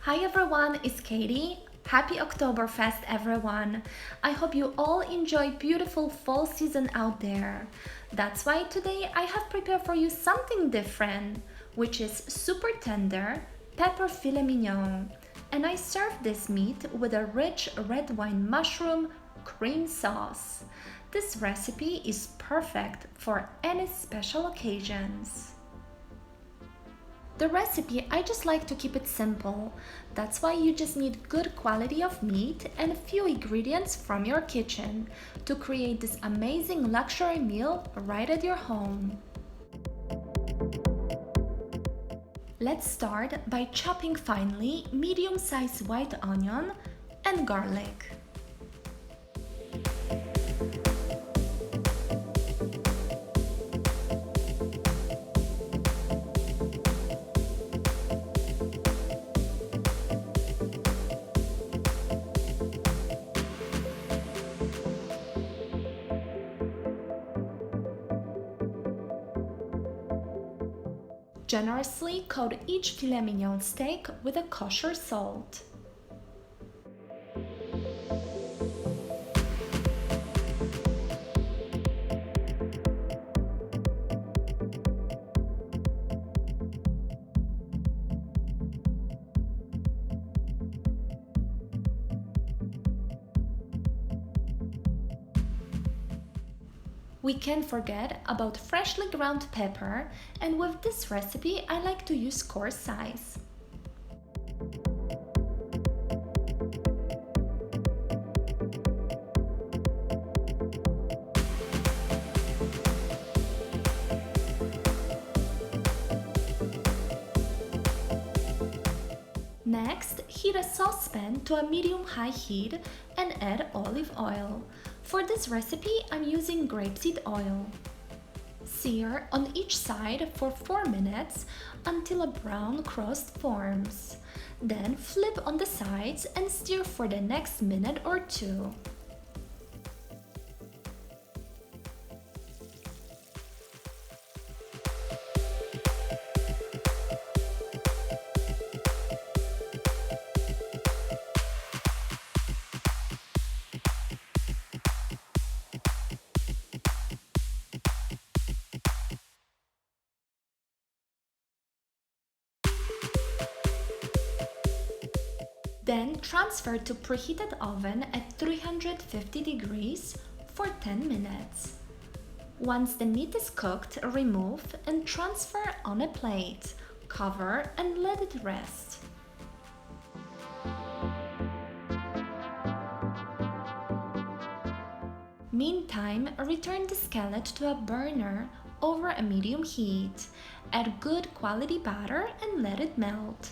Hi everyone, it's Katie. Happy Octoberfest everyone. I hope you all enjoy beautiful fall season out there. That's why today I have prepared for you something different, which is super tender pepper filet mignon. And I serve this meat with a rich red wine mushroom cream sauce. This recipe is perfect for any special occasions. The recipe, I just like to keep it simple. That's why you just need good quality of meat and a few ingredients from your kitchen to create this amazing luxury meal right at your home. Let's start by chopping finely medium-sized white onion and garlic. Generously coat each filet mignon steak with a kosher salt. We can't forget about freshly ground pepper, and with this recipe I like to use coarse size. Next, heat a saucepan to a medium-high heat and add olive oil. For this recipe, I'm using grapeseed oil. Sear on each side for 4 minutes until a brown crust forms. Then flip on the sides and stir for the next minute or two. Then transfer to preheated oven at 350 degrees for 10 minutes. Once the meat is cooked, remove and transfer on a plate. Cover and let it rest. Meantime, return the skillet to a burner over a medium heat. Add good quality butter and let it melt.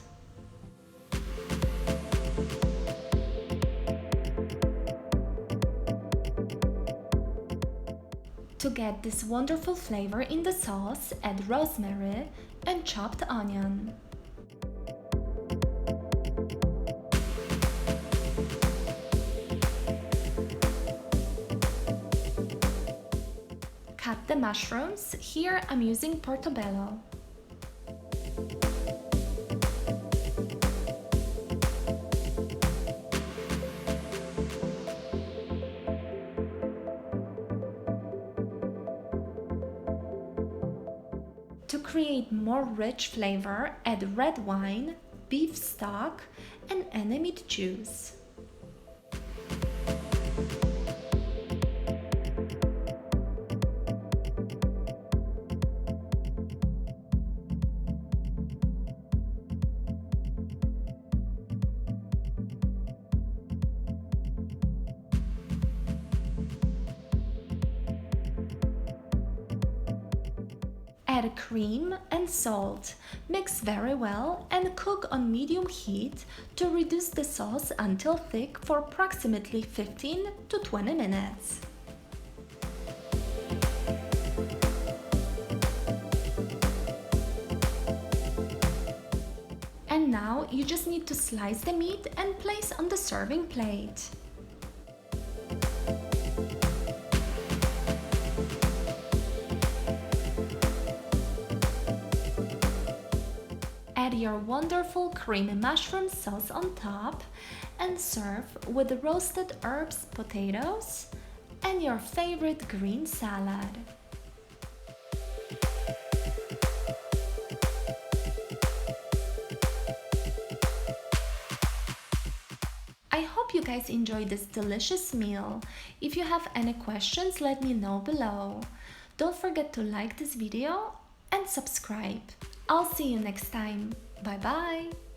To get this wonderful flavor in the sauce, add rosemary and chopped onion. Cut the mushrooms. Here I'm using Portobello. To create more rich flavor, add red wine, beef stock, and any meat juice. Add cream and salt, mix very well and cook on medium heat to reduce the sauce until thick for approximately 15 to 20 minutes. And now you just need to slice the meat and place on the serving plate. your wonderful creamy mushroom sauce on top and serve with roasted herbs, potatoes, and your favorite green salad. I hope you guys enjoyed this delicious meal. If you have any questions, let me know below. Don't forget to like this video and subscribe. I'll see you next time. Bye bye!